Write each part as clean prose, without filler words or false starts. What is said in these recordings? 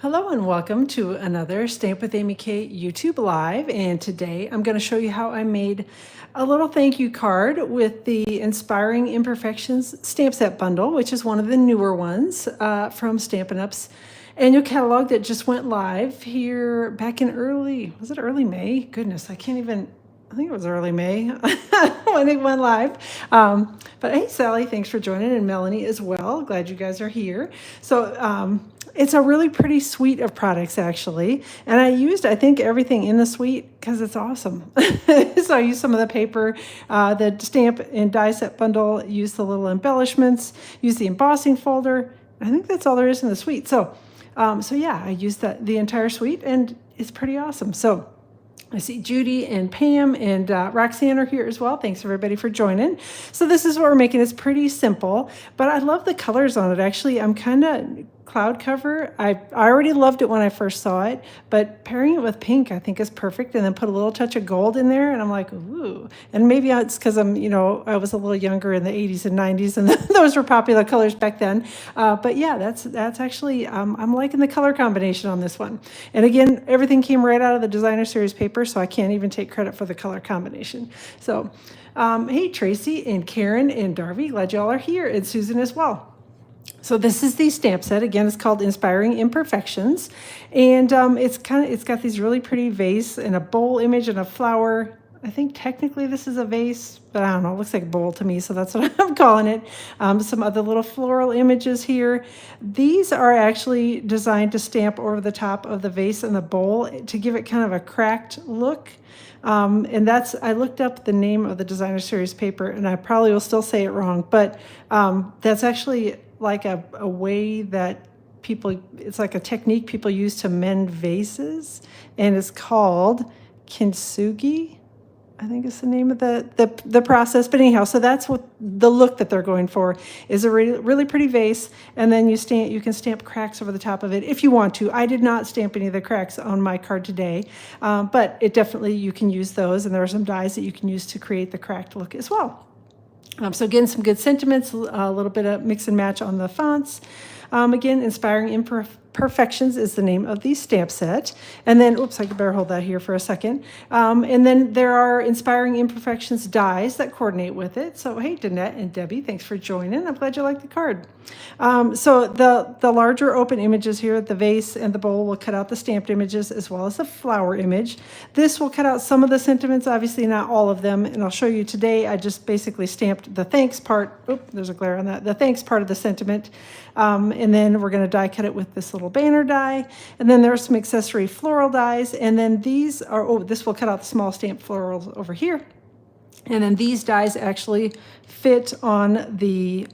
Hello and welcome to another Stamp with Amy K YouTube Live. And today I'm going to show you how I made a little thank you card with the Inspiring Imperfections stamp set bundle, which is one of the newer ones from Stampin' Up's annual catalog that just went live here back in was it early May? Goodness, I think it was early May when it went live. But hey, Sally, thanks for joining, and Melanie as well. Glad you guys are here. So it's a really pretty suite of products, actually. And I used, I think, everything in the suite because it's awesome. So I used some of the paper, the stamp and die set bundle, used the little embellishments, used the embossing folder. I think that's all there is in the suite. So yeah, I used the entire suite, and it's pretty awesome. So I see Judy and Pam and Roxanne are here as well. Thanks everybody for joining. So this is what we're making. It's pretty simple, but I love the colors on it. Actually, I'm kind of cloud cover. I already loved it when I first saw it, but pairing it with pink I think is perfect, and then put a little touch of gold in there, and I'm like, ooh. And maybe it's because I was a little younger in the 80s and 90s, and those were popular colors back then. But yeah, that's actually, I'm liking the color combination on this one. And again, everything came right out of the designer series paper, so I can't even take credit for the color combination. So hey, Tracy and Karen and Darby, glad y'all are here, and Susan as well. So this is the stamp set. Again, it's called Inspiring Imperfections, and it's got these really pretty vase and a bowl image and a flower. I think technically this is a vase, but I don't know, it looks like a bowl to me, so that's what I'm calling it. Some other little floral images here. These are actually designed to stamp over the top of the vase and the bowl to give it kind of a cracked look. And I looked up the name of the designer series paper, and I probably will still say it wrong, but that's actually like a way that it's like a technique people use to mend vases, and it's called kintsugi, I think is the name of the process. But anyhow, so that's what the look that they're going for, is a really pretty vase, and then you can stamp cracks over the top of it if you want to. I did not stamp any of the cracks on my card today, but you can use those, and there are some dies that you can use to create the cracked look as well. So again, some good sentiments, a little bit of mix and match on the fonts. Again, Inspiring Imperfections is the name of the stamp set. And then, oops, I better hold that here for a second. And then there are Inspiring Imperfections dies that coordinate with it. So hey, Danette and Debbie, thanks for joining. I'm glad you like the card. So the larger open images here, the vase and the bowl, will cut out the stamped images as well as the flower image. This will cut out some of the sentiments, obviously not all of them, and I'll show you today. I just basically stamped the thanks part. Oop, there's a glare on that. The thanks part of the sentiment. And then we're going to die cut it with this little banner die. And then there are some accessory floral dies. And then these are, this will cut out the small stamped florals over here. And then these dies actually fit on the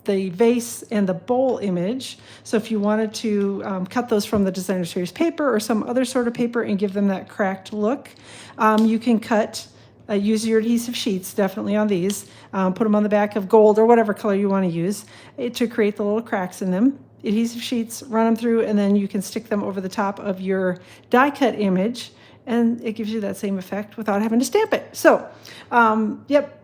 vase and the bowl image. So if you wanted to cut those from the designer series paper or some other sort of paper and give them that cracked look, you can use your adhesive sheets definitely on these. Put them on the back of gold or whatever color you want to use to create the little cracks in them. Adhesive sheets, run them through, and then you can stick them over the top of your die cut image, and it gives you that same effect without having to stamp it. So, yep,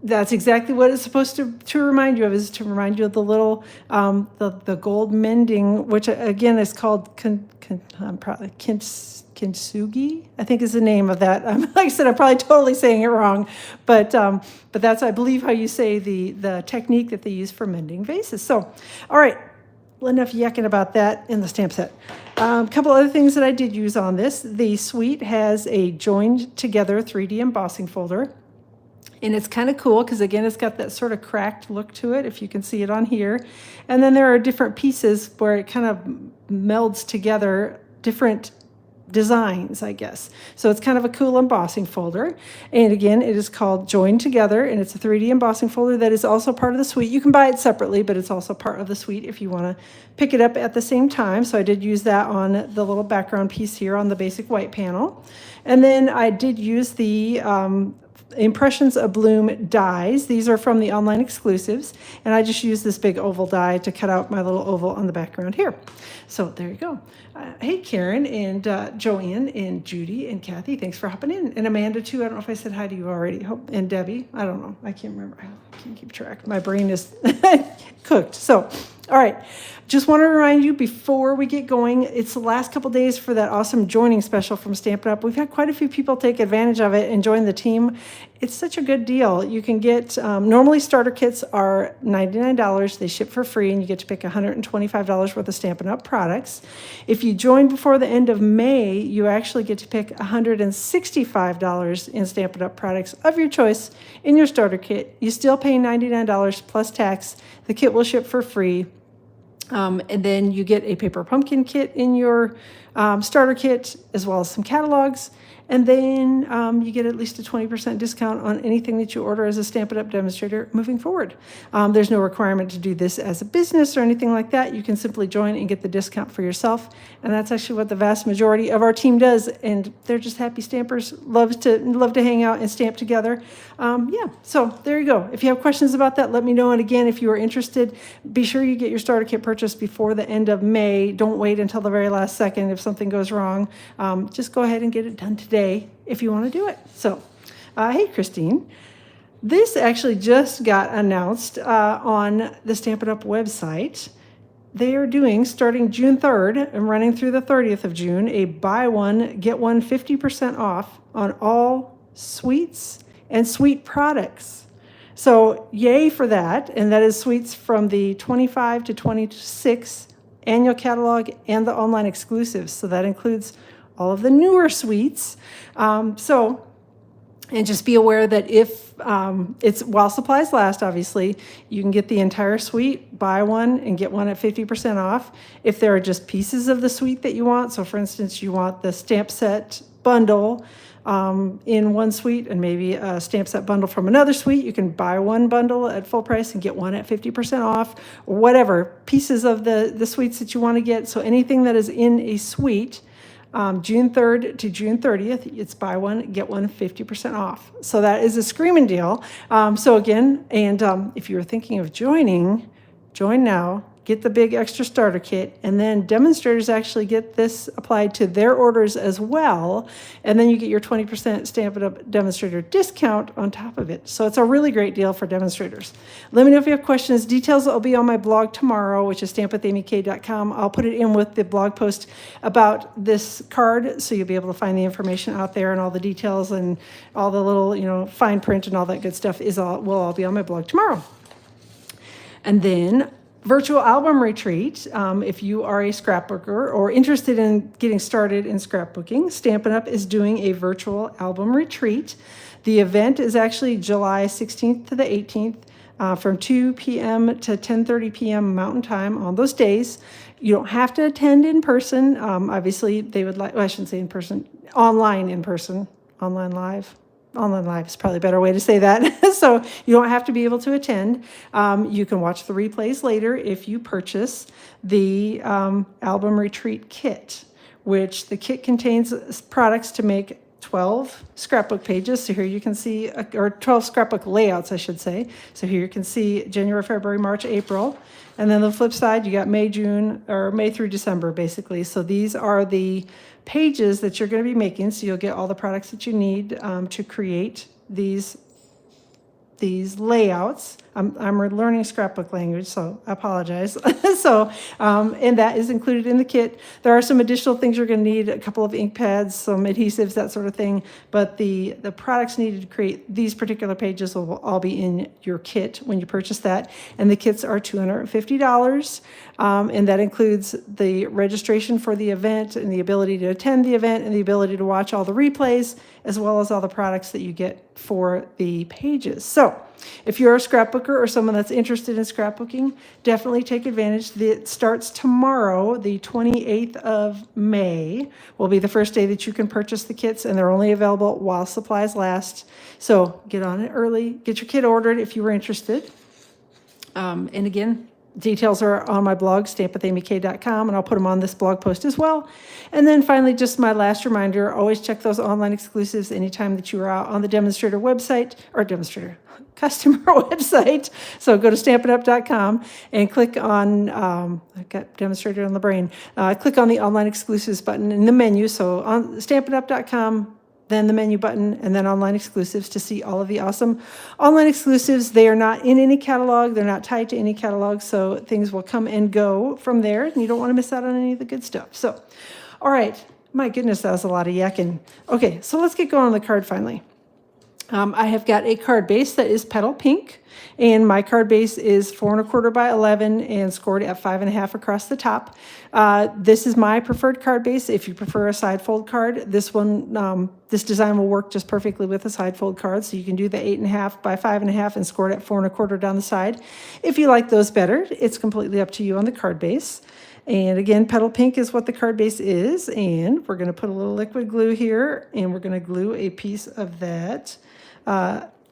that's exactly what it's supposed to remind you of, is to remind you of the little, the gold mending, which again is called kintsugi, I think is the name of that. Like I said, I'm probably totally saying it wrong, but that's, I believe, how you say the technique that they use for mending vases. So, all right, enough yakking about that in the stamp set. A couple other things that I did use on this. The suite has a joined together 3D embossing folder. And it's kind of cool because, again, it's got that sort of cracked look to it, if you can see it on here. And then there are different pieces where it kind of melds together different designs, I guess. So it's kind of a cool embossing folder. And again, it is called Join Together, and it's a 3D embossing folder that is also part of the suite. You can buy it separately, but it's also part of the suite if you want to pick it up at the same time. So I did use that on the little background piece here on the basic white panel. And then I did use the Impressions of Bloom dies. These are from the online exclusives, and I just used this big oval die to cut out my little oval on the background here. So there you go. Hey, Karen and Joanne and Judy and Kathy, thanks for hopping in. And Amanda too. I don't know if I said hi to you already. And Debbie, I don't know. I can't remember. I can't keep track. My brain is cooked. So All right, just want to remind you before we get going, it's the last couple days for that awesome joining special from Stampin' Up. We've had quite a few people take advantage of it and join the team. It's such a good deal. You can get, normally starter kits are $99. They ship for free and you get to pick $125 worth of Stampin' Up products. If you join before the end of May, you actually get to pick $165 in Stampin' Up products of your choice in your starter kit. You still pay $99 plus tax. The kit will ship for free. And then you get a paper pumpkin kit in your starter kit, as well as some catalogs. And then you get at least a 20% discount on anything that you order as a Stampin' Up! Demonstrator moving forward. There's no requirement to do this as a business or anything like that. You can simply join and get the discount for yourself. And that's actually what the vast majority of our team does. And they're just happy stampers, love to hang out and stamp together. Yeah, so there you go. If you have questions about that, let me know. And again, if you are interested, be sure you get your starter kit purchased before the end of May. Don't wait until the very last second if something goes wrong. Just go ahead and get it done today if you want to do it. So, hey, Christine. This actually just got announced on the Stampin' Up! Website. They are doing, starting June 3rd and running through the 30th of June, a buy one, get one 50% off on all suites and suite products. So yay for that. And that is suites from the 25 to 26 annual catalog and the online exclusives. So that includes all of the newer suites. And just be aware that if it's while supplies last, obviously, you can get the entire suite, buy one and get one at 50% off. If there are just pieces of the suite that you want, so for instance, you want the stamp set bundle in one suite and maybe a stamp set bundle from another suite, you can buy one bundle at full price and get one at 50% off, or whatever pieces of the suites that you want to get. So anything that is in a suite, June 3rd to June 30th, it's buy one, get one 50% off. So that is a screaming deal. So again, and if you're thinking of joining, join now, get the big extra starter kit, and then demonstrators actually get this applied to their orders as well. And then you get your 20% Stampin' Up! Demonstrator discount on top of it. So it's a really great deal for demonstrators. Let me know if you have questions. Details will be on my blog tomorrow, which is stampwithamyk.com. I'll put it in with the blog post about this card, so you'll be able to find the information out there, and all the details and all the little, fine print and all that good stuff will all be on my blog tomorrow. And then virtual album retreat. If you are a scrapbooker or interested in getting started in scrapbooking, Stampin' Up! Is doing a virtual album retreat. The event is actually July 16th to the 18th from 2 p.m. to 10:30 p.m. Mountain Time on those days. You don't have to attend in person. Obviously, they would like, well, I shouldn't say in person, online in person, online live. Online live is probably a better way to say that. So you don't have to be able to attend. You can watch the replays later if you purchase the album retreat kit, which the kit contains products to make 12 scrapbook pages. So here you can see, or 12 scrapbook layouts, I should say. So here you can see January, February, March, April. And then the flip side, you got May, June, or May through December, basically. So these are the pages that you're going to be making. So you'll get all the products that you need to create these layouts. I'm learning scrapbook language, so I apologize. And that is included in the kit. There are some additional things you're going to need, a couple of ink pads, some adhesives, that sort of thing. But the products needed to create these particular pages will all be in your kit when you purchase that. And the kits are $250. And that includes the registration for the event and the ability to attend the event and the ability to watch all the replays, as well as all the products that you get for the pages. So if you're a scrapbooker or someone that's interested in scrapbooking, definitely take advantage. It starts tomorrow, the 28th of May, will be the first day that you can purchase the kits, and they're only available while supplies last. So get on it early, get your kit ordered if you were interested. And again, details are on my blog, stampwithamyk.com, and I'll put them on this blog post as well. And then finally, just my last reminder, always check those online exclusives anytime that you are out on the demonstrator website, or customer website. So go to stampinup.com and click on, I've got demonstrator on the brain, click on the online exclusives button in the menu. So on stampinup.com, then the menu button, and then online exclusives to see all of the awesome online exclusives. They are not in any catalog. They're not tied to any catalog, so things will come and go from there, and you don't want to miss out on any of the good stuff. So, all right. My goodness, that was a lot of yakking. Okay, so let's get going on the card finally. I have got a card base that is petal pink, and my card base is 4 1/4 by 11 and scored at 5 1/2 across the top. This is my preferred card base. If you prefer a side fold card, this one, this design will work just perfectly with a side fold card. So you can do the 8 1/2 by 5 1/2 and score it at 4 1/4 down the side. If you like those better, it's completely up to you on the card base. And again, petal pink is what the card base is. And we're going to put a little liquid glue here, and we're going to glue a piece of that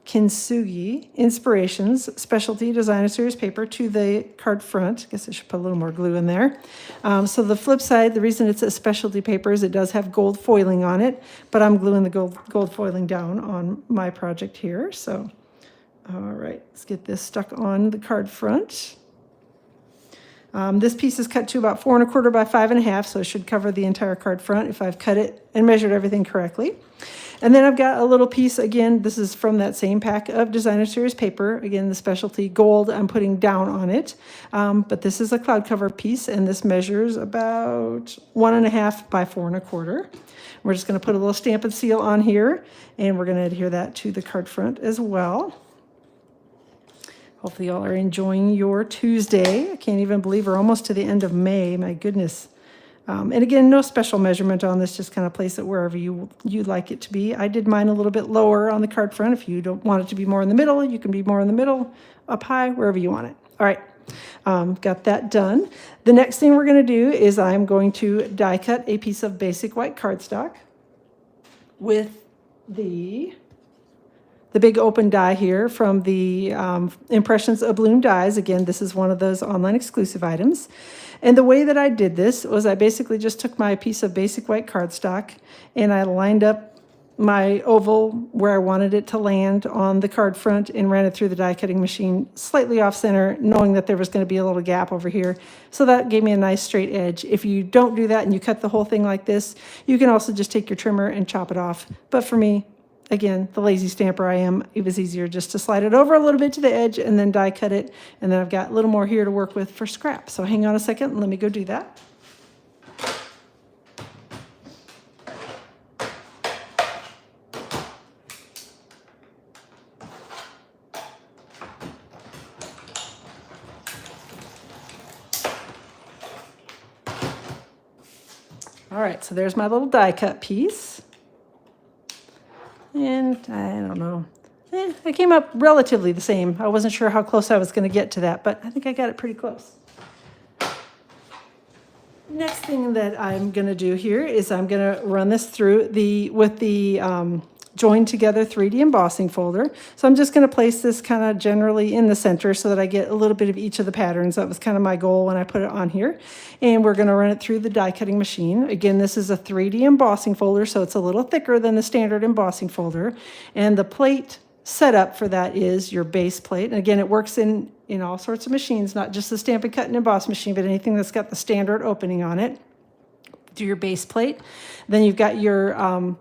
Kintsugi Inspirations Specialty Designer Series paper to the card front. I guess I should put a little more glue in there. So the flip side, the reason it's a specialty paper is it does have gold foiling on it, but I'm gluing the gold foiling down on my project here. So, all right, let's get this stuck on the card front. This piece is cut to about 4 1/4 by 5 1/2, so it should cover the entire card front if I've cut it and measured everything correctly. And then I've got a little piece, again, this is from that same pack of Designer Series paper. Again, the specialty gold I'm putting down on it. But this is a cloud cover piece, and this measures about 1 1/2 by 4 1/4. We're just going to put a little Stampin' seal on here, and we're going to adhere that to the card front as well. Hopefully y'all are enjoying your Tuesday. I can't even believe we're almost to the end of May. My goodness. And again, no special measurement on this, just kind of place it wherever you'd like it to be. I did mine a little bit lower on the card front. If you don't want it to be more in the middle, you can be more in the middle, up high, wherever you want it. All right, got that done. The next thing we're going to do is I'm going to die cut a piece of basic white cardstock with the big open die here from the Impressions of Bloom dies. Again, this is one of those online exclusive items. And the way that I did this was I basically just took my piece of basic white cardstock and I lined up my oval where I wanted it to land on the card front and ran it through the die cutting machine slightly off center, knowing that there was going to be a little gap over here. So that gave me a nice straight edge. If you don't do that and you cut the whole thing like this, you can also just take your trimmer and chop it off. But for me, again, the lazy stamper I am, it was easier just to slide it over a little bit to the edge and then die cut it. And then I've got a little more here to work with for scrap. So hang on a second and let me go do that. All right, so there's my little die cut piece. And I don't know, it came up relatively the same. I wasn't sure how close I was going to get to that, but I think I got it pretty close. Next thing that I'm going to do here is I'm going to run this through with the joined together 3D embossing folder. So I'm just going to place this kind of generally in the center so that I get a little bit of each of the patterns. That was kind of my goal when I put it on here. And we're going to run it through the die cutting machine. Again, this is a 3D embossing folder, so it's a little thicker than the standard embossing folder. And the plate setup for that is your base plate. And again, it works in all sorts of machines, not just the Stampin' Cut and Emboss machine, but anything that's got the standard opening on it. Do your base plate. Then you've got your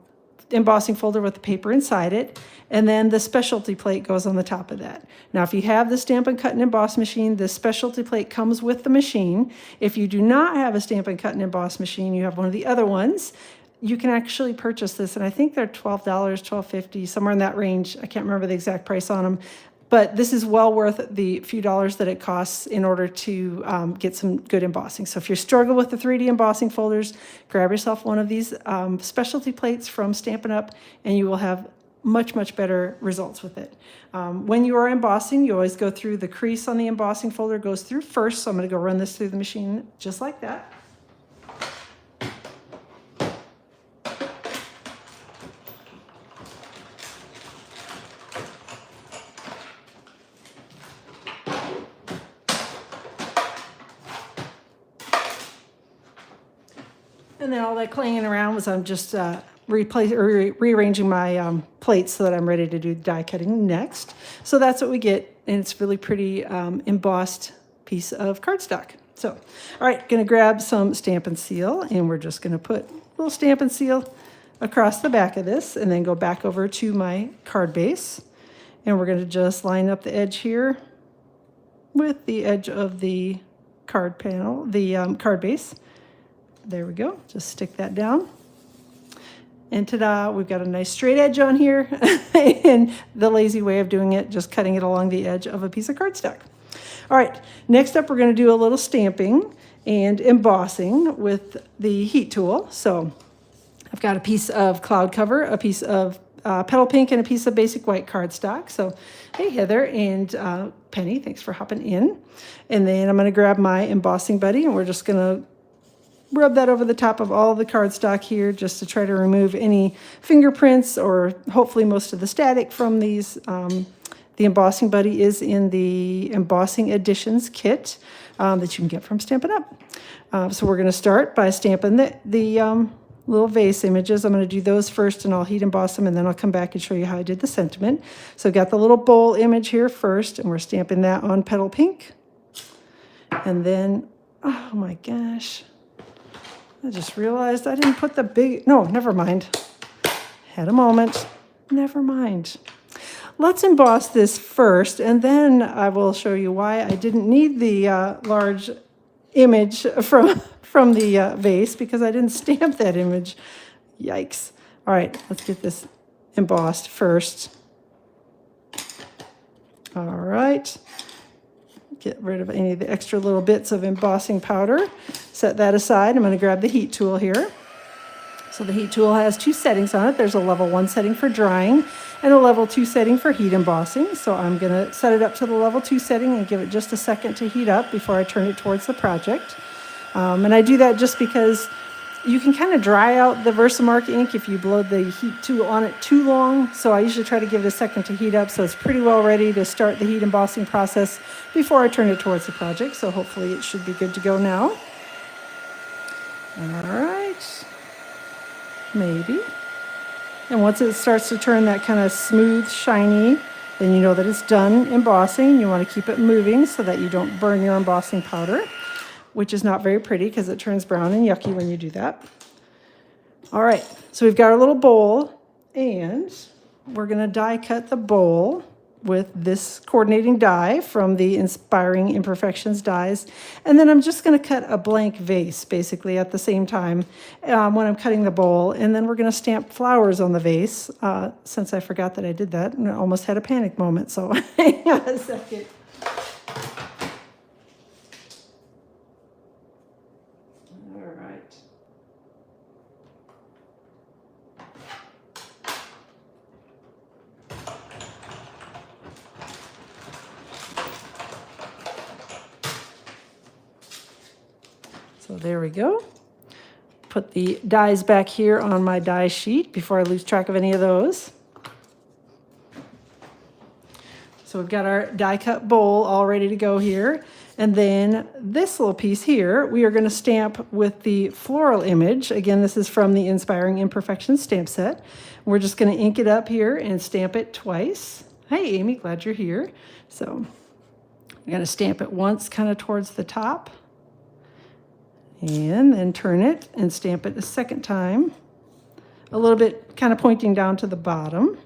embossing folder with the paper inside it, and then the specialty plate goes on the top of that. Now, if you have the Stampin' Cut and Emboss machine, the specialty plate comes with the machine. If you do not have a Stampin' Cut and Emboss machine, you have one of the other ones, you can actually purchase this, and I think they're $12, $12.50, somewhere in that range. I can't remember the exact price on them, but this is well worth the few dollars that it costs in order to get some good embossing. So if you struggle with the 3D embossing folders, grab yourself one of these specialty plates from Stampin' Up, and you will have much, much better results with it. When you are embossing, you always go through the crease on the embossing folder, goes through first. So I'm going to go run this through the machine just like that. And then all that clanging around was I'm just rearranging my plates so that I'm ready to do die cutting next. So that's what we get, and it's really pretty embossed piece of cardstock. So, all right, gonna grab some Stampin' Seal, and we're just gonna put a little Stampin' Seal across the back of this and then go back over to my card base. And we're going to just line up the edge here with the edge of the card panel, the card base. There we go. Just stick that down. And ta-da, we've got a nice straight edge on here. And the lazy way of doing it, just cutting it along the edge of a piece of cardstock. All right, next up we're going to do a little stamping and embossing with the heat tool. So I've got a piece of cloud cover, a piece of petal pink, and a piece of basic white cardstock. So hey, Heather and Penny, thanks for hopping in. And then I'm going to grab my embossing buddy, and we're just going to rub that over the top of all the cardstock here just to try to remove any fingerprints or hopefully most of the static from these. The embossing buddy is in the embossing additions kit that you can get from Stampin' Up. So we're going to start by stamping the little vase images. I'm going to do those first and I'll heat emboss them, and then I'll come back and show you how I did the sentiment. So I've got the little bowl image here first, and we're stamping that on petal pink. And then, oh my gosh, I just realized I didn't put the big, no, never mind. Had a moment. Never mind. Let's emboss this first, and then I will show you why I didn't need the large image from the vase, because I didn't stamp that image. Yikes. All right, let's get this embossed first. All right. Get rid of any of the extra little bits of embossing powder. Set that aside. I'm going to grab the heat tool here. So the heat tool has two settings on it. There's a level 1 setting for drying and a level 2 setting for heat embossing. So I'm going to set it up to the level 2 setting and give it just a second to heat up before I turn it towards the project. And I do that just because you can kind of dry out the Versamark ink if you blow the heat tool on it too long. So I usually try to give it a second to heat up so it's pretty well ready to start the heat embossing process before I turn it towards the project. So hopefully it should be good to go now. All right. Maybe. And once it starts to turn that kind of smooth, shiny, then you know that it's done embossing. You want to keep it moving so that you don't burn your embossing powder, which is not very pretty because it turns brown and yucky when you do that. All right, so we've got our little bowl, and we're going to die cut the bowl with this coordinating die from the Inspiring Imperfections dies. And then I'm just going to cut a blank vase basically at the same time when I'm cutting the bowl. And then we're going to stamp flowers on the vase. Since I forgot that I did that, and I almost had a panic moment. So hang on a second. All right. So there we go. Put the dies back here on my die sheet before I lose track of any of those. So we've got our die cut bowl all ready to go here. And then this little piece here, we are going to stamp with the floral image. Again, this is from the Inspiring Imperfections stamp set. We're just going to ink it up here and stamp it twice. Hi, Amy, glad you're here. So I'm going to stamp it once kind of towards the top. And then turn it and stamp it a second time, a little bit kind of pointing down to the bottom,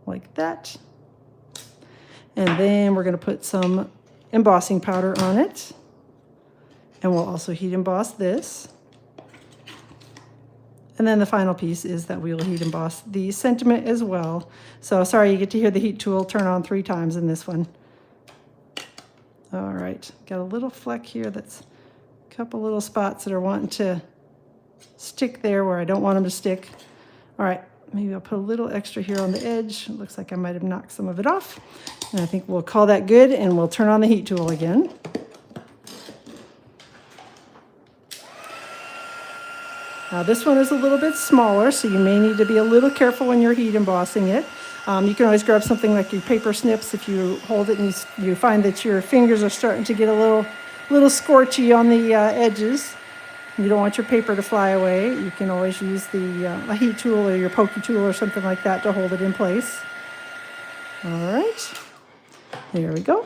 like that. And then we're going to put some embossing powder on it. And we'll also heat emboss this. And then the final piece is that we will heat emboss the sentiment as well. So sorry, you get to hear the heat tool turn on 3 times in this one. All right, got a little fleck here that's a couple little spots that are wanting to stick there where I don't want them to stick. All right, maybe I'll put a little extra here on the edge. It looks like I might have knocked some of it off. And I think we'll call that good, and we'll turn on the heat tool again. Now this one is a little bit smaller, so you may need to be a little careful when you're heat embossing it. You can always grab something like your paper snips if you hold it and you find that your fingers are starting to get a little scorchy on the edges. You don't want your paper to fly away. You can always use a heat tool or your pokey tool or something like that to hold it in place. All right, there we go.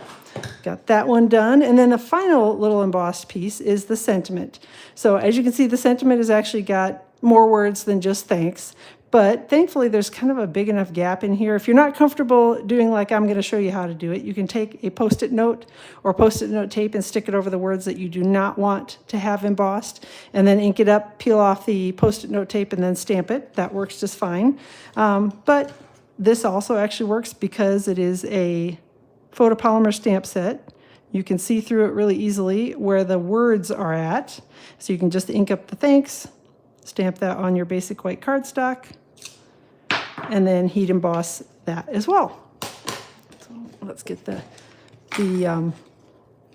Got that one done. And then the final little embossed piece is the sentiment. So as you can see, the sentiment has actually got more words than just thanks. But thankfully, there's kind of a big enough gap in here. If you're not comfortable doing like I'm going to show you how to do it, you can take a Post-it note or Post-it note tape and stick it over the words that you do not want to have embossed, and then ink it up, peel off the Post-it note tape, and then stamp it. That works just fine. But this also actually works because it is a photopolymer stamp set. You can see through it really easily where the words are at. So you can just ink up the thanks, stamp that on your basic white cardstock, and then heat emboss that as well. So let's get the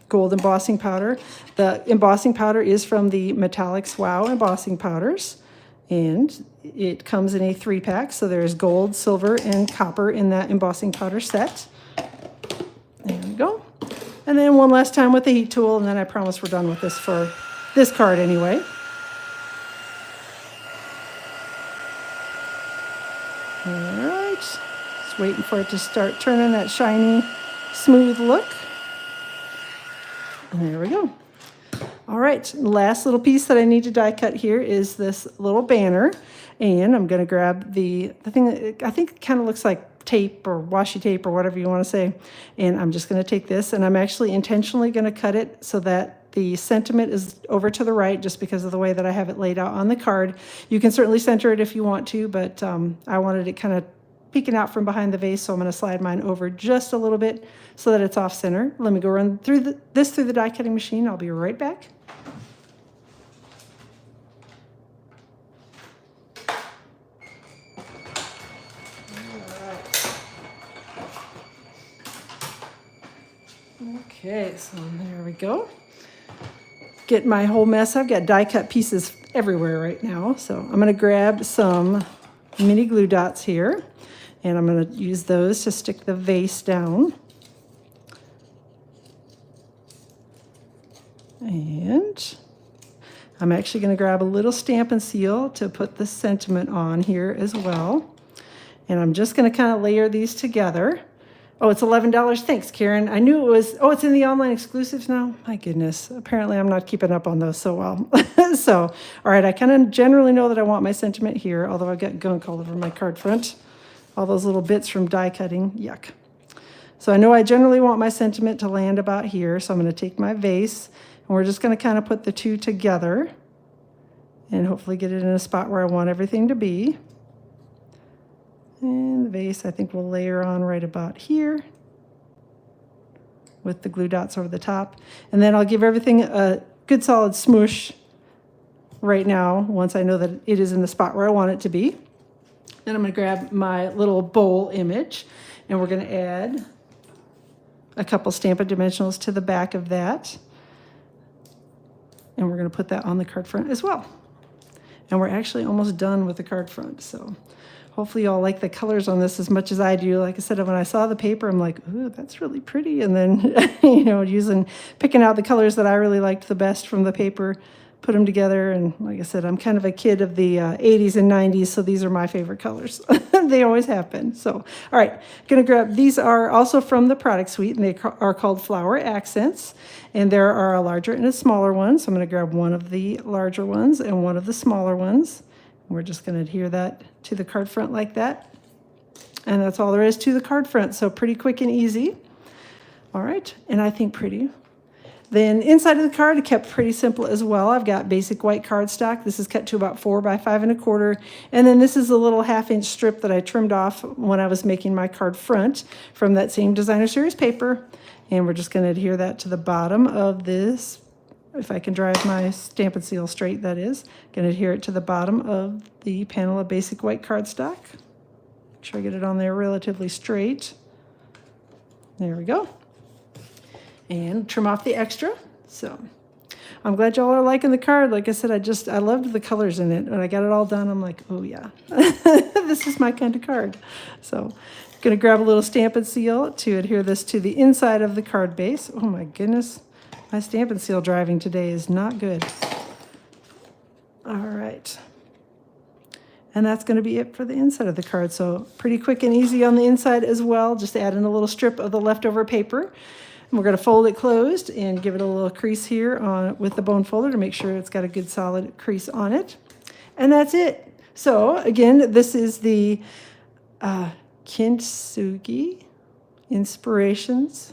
gold embossing powder. The embossing powder is from the Metallics Wow embossing powders, and it comes in a 3-pack. So there's gold, silver, and copper in that embossing powder set. There we go. And then one last time with the heat tool, and then I promise we're done with this for this card anyway. All right, just waiting for it to start turning that shiny, smooth look. And there we go. All right, last little piece that I need to die cut here is this little banner. And I'm going to grab the thing that I think kind of looks like tape or washi tape or whatever you want to say. And I'm just going to take this, and I'm actually intentionally going to cut it so that the sentiment is over to the right, just because of the way that I have it laid out on the card. You can certainly center it if you want to, but I wanted it kind of peeking out from behind the vase, so I'm going to slide mine over just a little bit so that it's off center. Let me go run through this through the die cutting machine. I'll be right back. Okay, so there we go. Get my whole mess. I've got die cut pieces everywhere right now. So I'm going to grab some mini glue dots here, and I'm going to use those to stick the vase down. And I'm actually going to grab a little Stampin' Seal to put the sentiment on here as well. And I'm just going to kind of layer these together. Oh, it's $11. Thanks, Karen. I knew it was. Oh, it's in the online exclusives now? My goodness. Apparently, I'm not keeping up on those so well. So, all right, I kind of generally know that I want my sentiment here, although I've got gunk all over my card front. All those little bits from die cutting. Yuck. So I know I generally want my sentiment to land about here. So I'm going to take my vase, and we're just going to kind of put the two together and hopefully get it in a spot where I want everything to be. And the vase, I think we'll layer on right about here with the glue dots over the top. And then I'll give everything a good solid smoosh right now once I know that it is in the spot where I want it to be. Then I'm going to grab my little bowl image, and we're going to add a couple Stampin' Dimensionals to the back of that. And we're going to put that on the card front as well. And we're actually almost done with the card front, so hopefully you all like the colors on this as much as I do. Like I said, when I saw the paper, I'm like, ooh, that's really pretty. And then, picking out the colors that I really liked the best from the paper, put them together. And like I said, I'm kind of a kid of the 80s and 90s, so these are my favorite colors. They always have been. So, all right, gonna grab, these are also from the product suite, and they are called Flower Accents. And there are a larger and a smaller one. So I'm gonna grab one of the larger ones and one of the smaller ones. We're just going to adhere that to the card front like that. And that's all there is to the card front. So pretty quick and easy. All right. And I think pretty. Then inside of the card, I kept pretty simple as well. I've got basic white cardstock. This is cut to about 4 by 5 1/4. And then this is a little 1/2-inch strip that I trimmed off when I was making my card front from that same Designer Series paper. And we're just going to adhere that to the bottom of this. If I can drive my Stampin' Seal straight, that is. Going to adhere it to the bottom of the panel of basic white cardstock. Make sure I get it on there relatively straight. There we go. And trim off the extra. So I'm glad y'all are liking the card. Like I said, I loved the colors in it. When I got it all done, I'm like, oh yeah, this is my kind of card. So going to grab a little Stampin' Seal to adhere this to the inside of the card base. Oh my goodness. My Stampin' Seal driving today is not good. All right. And that's going to be it for the inside of the card. So pretty quick and easy on the inside as well. Just add in a little strip of the leftover paper. And we're going to fold it closed and give it a little crease here with the bone folder to make sure it's got a good solid crease on it. And that's it. So again, this is the Kintsugi Inspirations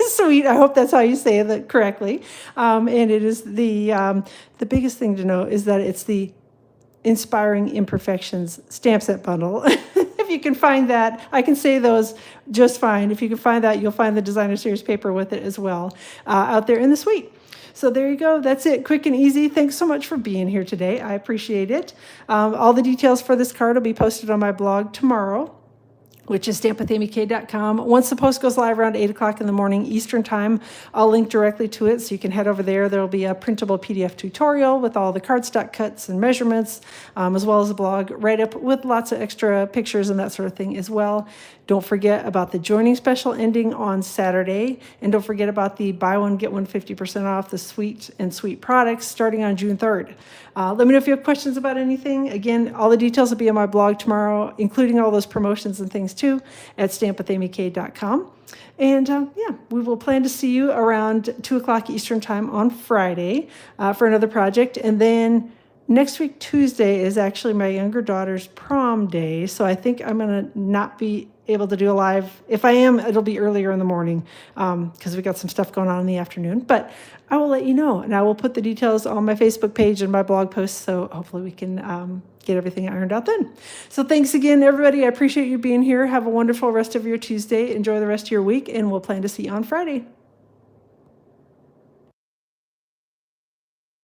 Sweet. I hope that's how you say that correctly. And it is the biggest thing to know is that it's the Inspiring Imperfections stamp set bundle. If you can find that, I can say those just fine. If you can find that, you'll find the designer series paper with it as well out there in the suite. So there you go. That's it. Quick and easy. Thanks so much for being here today. I appreciate it. All the details for this card will be posted on my blog tomorrow, which is stampwithamyk.com. Once the post goes live around 8 o'clock in the morning Eastern time, I'll link directly to it, so you can head over there. There'll be a printable PDF tutorial with all the cardstock cuts and measurements, as well as a blog write-up with lots of extra pictures and that sort of thing as well. Don't forget about the joining special ending on Saturday, and don't forget about the buy one, get one 50% off the Sweet and Sweet products starting on June 3rd. Let me know if you have questions about anything. Again, all the details will be on my blog tomorrow, including all those promotions and things too, at stampwithamyk.com. And yeah, we will plan to see you around 2 o'clock Eastern time on Friday for another project. And then next week, Tuesday, is actually my younger daughter's prom day. So I think I'm going to not be able to do a live. If I am, it'll be earlier in the morning because we got some stuff going on in the afternoon. But I will let you know, and I will put the details on my Facebook page and my blog post, so hopefully we can get everything ironed out then. So thanks again, everybody. I appreciate you being here. Have a wonderful rest of your Tuesday. Enjoy the rest of your week, and we'll plan to see you on Friday.